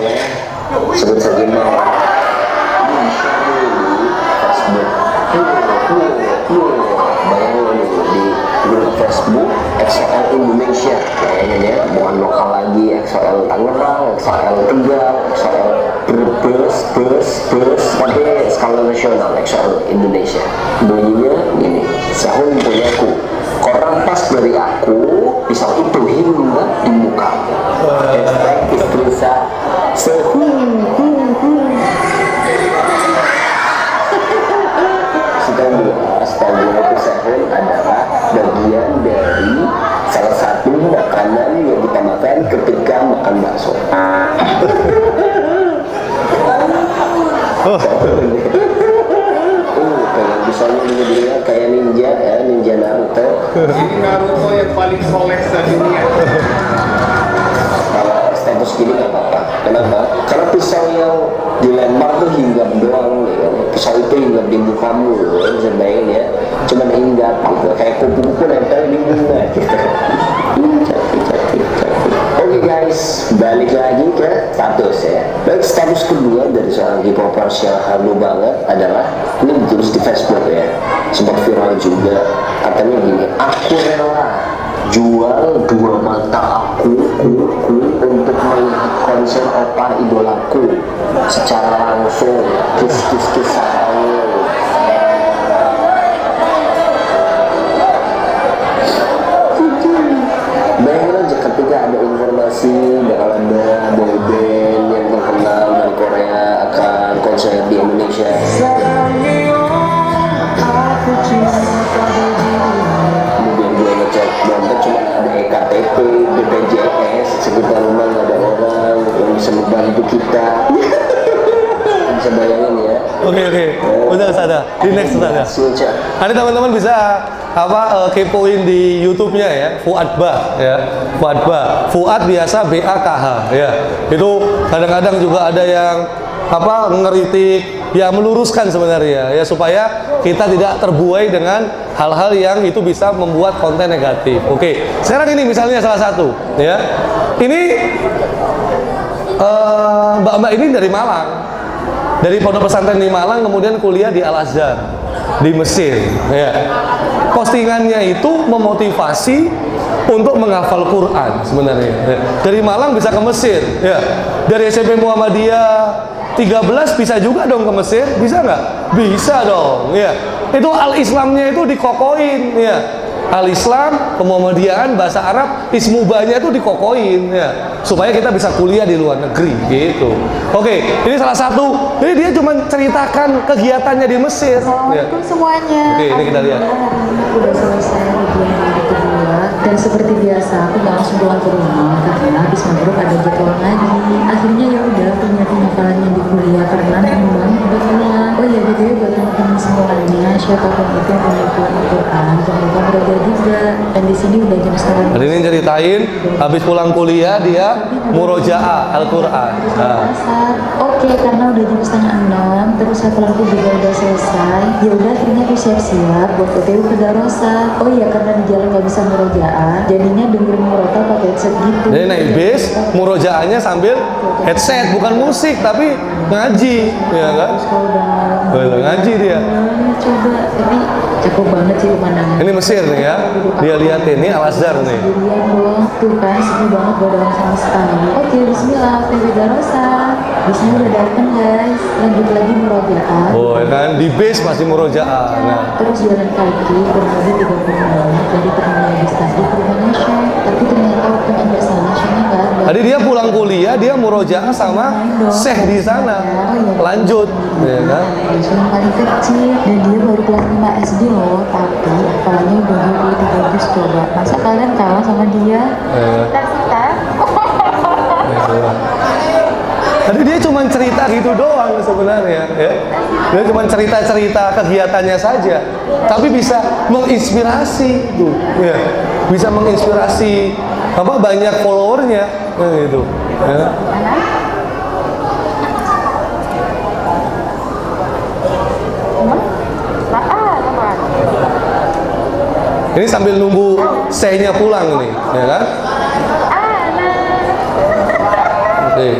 sebut saja mau bayangin nih di grup Facebook XL Indonesia, kayaknya dia bukan lokal lagi, XL Tangerang, XL Tegal, XL Bus, tapi skala nasional XL Indonesia. Bunyinya gini, sahun punyaku, korang pas dari aku, pisau itu hingga di muka. Hashtag istri sahun. Setahu itu sahun adalah bagian dari salah satu makanan yang kita makan ketika makan bakso. Kayak misalnya dia kayak ninja ya, ninja Naruto. Ini Naruto yang paling soleh sedunia. Kalau status gini nggak apa-apa. Kenapa? Karena pisau yang dilempar tuh hinggap doang, ya. Pisau itu hinggap di mukamu, ya. Bisa bayangin ya. Cuman hinggap gitu, kayak kupu-kupu nempel di bunga gitu. Oke guys, balik lagi ke status ya. Baik, status kedua dari seorang K-popers yang halu banget adalah ini ditulis di Facebook ya, sempat viral juga. Katanya gini, aku rela jual dua mata aku untuk melihat konser opa idolaku secara langsung, kiss sayang. Bayangin aja ketika ada informasi bakal ada boyband yang terkenal dari Korea akan konser di Indonesia. Kemudian gue ngecek dompet cuma ada EKTP, BPJS, sekitar rumah nggak ada orang yang bisa membantu kita. Bisa bayangin ya. Oke, udah ada. Di next ada. Suca. Nanti teman-teman bisa kepoin di YouTube-nya ya, Fuad Bah ya. Fuad biasa BAKH ya. Itu kadang-kadang juga ada yang ngeritik, ya meluruskan sebenarnya ya, supaya kita tidak terbuai dengan hal-hal yang itu bisa membuat konten negatif. Oke, sekarang ini misalnya salah satu ya. Ini mbak-mbak ini dari Malang. Dari pondok pesantren di Malang, kemudian kuliah di Al Azhar di Mesir ya. Postingannya itu memotivasi untuk menghafal Quran sebenarnya ya. Dari Malang bisa ke Mesir ya. Dari SMP Muhammadiyah 13 bisa juga dong ke Mesir, bisa nggak? Bisa dong ya. Itu al-Islamnya itu dikokoin ya. Al-Islam, kemuhammadiyaan, bahasa Arab, ismubahnya itu dikokoin ya, supaya kita bisa kuliah di luar negeri gitu. Oke, ini salah satu. Jadi dia cuma ceritakan kegiatannya di Mesir. Assalamualaikum semuanya. Oke, ini kita lihat. Hari ini aku udah selesai ujian hari kedua dan seperti biasa aku nggak langsung pulang ke rumah karena habis maghrib ada jadwal ngaji. Akhirnya ya udah aku nyiapin hafalannya di kuliah karena memang udah pulang. Oh iya, BTW buat teman-teman semuanya, siapapun itu yang punya Al-Quran, jangan lupa belajar juga. Dan di sini udah jam setengah. Hari ini ceritain habis pulang kuliah dia murojaah Al-Quran. Nah. Oke, karena udah jam setengah 6, terus hafalanku juga udah selesai. Ya udah, akhirnya aku siap-siap buat OTW ke Darosa. Oh iya, karena di jalan nggak bisa murojaah, jadinya dengerin murotal pakai headset gitu. Jadi naik bis, murojaahnya sambil headset, bukan musik tapi ngaji, ya kan? Terus kalau udah Udah ngaji dia. Coba, tapi cakep banget sih pemandangan. Ini Mesir nih ya. Dia lihat ini Al Azhar nih. Sendirian dong, tuh kan sepi banget gak ada orang sama sekali. Oke, bismillah, OTW Darosa. Bisnya udah dateng guys, lanjut lagi murojaah. Oh ya kan, di bis masih murojaah. Nah, Terus jalan kaki kurang lebih 30 menit dari terminal bis tadi akhirnya dia murojaah sama syekh di sana. Lanjut, ya kan? Yang paling kecil dan dia baru kelas 5 SD loh, tapi hafalannya udah 23 juz coba. Masa kalian kalah sama dia? Tadi dia cuma cerita gitu doang sebenarnya, ya. Dia cuma cerita-cerita kegiatannya saja, tapi bisa menginspirasi tuh, ya. Bisa menginspirasi apa banyak followernya, gitu. Ya. Ini sambil nunggu sehnya pulang nih, ya kan? Oke.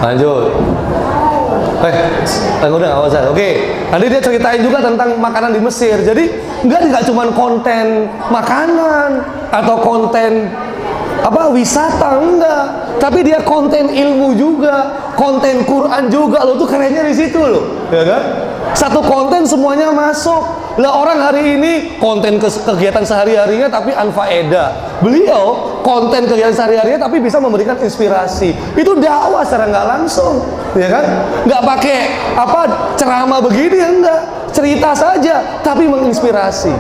Lanjut. Udah nggak usah. Oke. Nanti dia ceritain juga tentang makanan di Mesir. Jadi nggak cuma konten makanan atau konten apa wisata, enggak. Tapi dia konten ilmu juga, konten Quran juga. Lo tuh kerennya di situ loh, ya kan? Satu konten semuanya masuk. Lah orang hari ini konten kegiatan sehari-harinya tapi anfaedah. Beliau konten kegiatan sehari-harinya tapi bisa memberikan inspirasi. Itu dakwah secara nggak langsung, ya kan? Nggak pakai apa ceramah begini, enggak. Cerita saja tapi menginspirasi.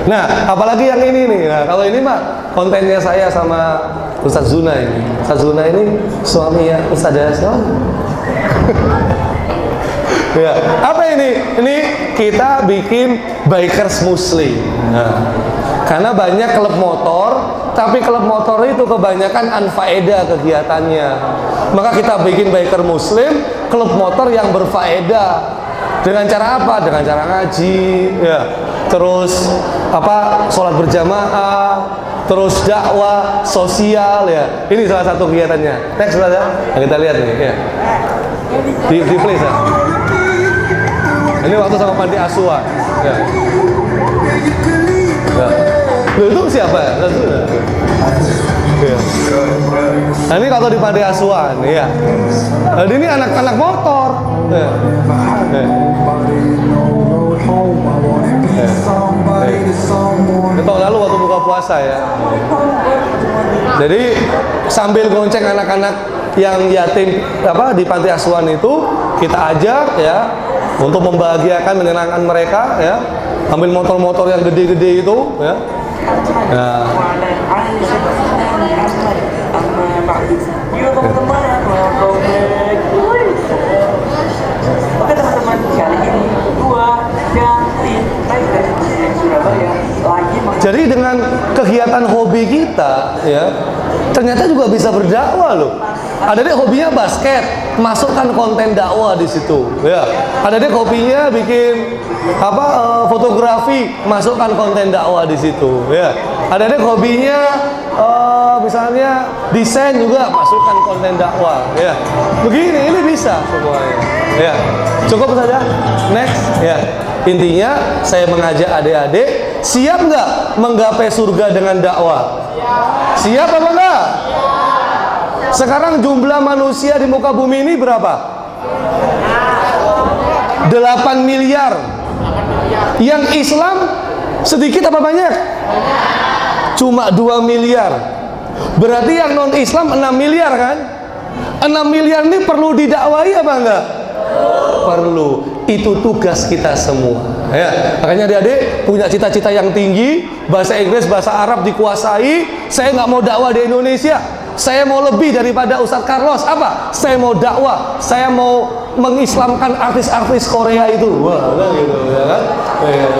Nah, apalagi yang ini nih. Nah, kalau ini mah kontennya saya sama Ustadz Zuna ini. Ustadz Zuna ini suaminya Ustadzah siapa? Ya, apa ini? Ini kita bikin bikers muslim. Nah, karena banyak klub motor, tapi klub motor itu kebanyakan anfaedah kegiatannya. Maka kita bikin biker muslim, klub motor yang berfaedah. Dengan cara apa? Dengan cara ngaji, ya. Terus apa? Sholat berjamaah, terus dakwah sosial, ya. Ini salah satu kegiatannya. Next, brother. Nah, kita lihat nih, ya. Di place ya. Ini waktu sama panti asuhan. Ya. Ya. Loh, itu siapa ya? Ya. Nah, ini kalau di panti asuhan, ya. Nah, ini anak-anak motor. Ya. Ya. Ya. Tahun lalu waktu buka puasa ya. Jadi sambil gonceng anak-anak yang yatim apa di panti asuhan itu kita ajak ya untuk membahagiakan, menyenangkan mereka ya, ambil motor-motor yang gede-gede itu ya. Nah. Oke teman-teman, kali ini jadi dengan kegiatan hobi kita ya, ternyata juga bisa berdakwah loh. Ada deh hobinya basket, masukkan konten dakwah di situ. Ya, ada deh hobinya bikin apa fotografi, masukkan konten dakwah di situ. Ya, ada deh hobinya misalnya desain juga, masukkan konten dakwah. Ya, begini ini bisa semuanya. Ya, cukup saja. Next. Ya, intinya saya mengajak adik-adik, siap nggak menggapai surga dengan dakwah? Siap apa enggak? Sekarang jumlah manusia di muka bumi ini berapa? 8 miliar. Yang Islam sedikit apa banyak? Cuma 2 miliar. Berarti yang non Islam 6 miliar kan? 6 miliar ini perlu didakwahi apa enggak? Perlu. Itu tugas kita semua ya. Makanya adik-adik punya cita-cita yang tinggi, bahasa Inggris, bahasa Arab dikuasai. Saya nggak mau dakwah di Indonesia, saya mau lebih daripada Ustadz Carlos. Apa? Saya mau dakwah, saya mau mengislamkan artis-artis Korea itu. Wah, gitu ya kan?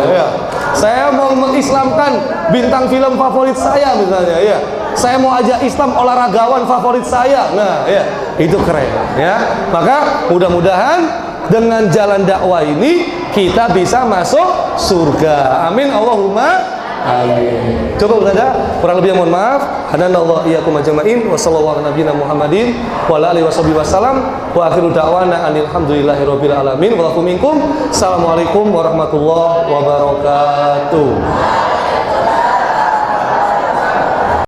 Ya. Saya mau mengislamkan bintang film favorit saya misalnya ya. Saya mau ajak Islam olahragawan favorit saya. Nah, ya, itu keren ya. Maka mudah-mudahan dengan jalan dakwah ini kita bisa masuk surga. Amin Allahumma amin. Cukup saja, kurang lebih mohon maaf. Hadanallahu iyyakum ajmain wa sallallahu ala nabiyina Muhammadin wa ala alihi wasallam wa akhiru da'wana alhamdulillahirabbil alamin wa lakum minkum. Assalamualaikum warahmatullahi wabarakatuh.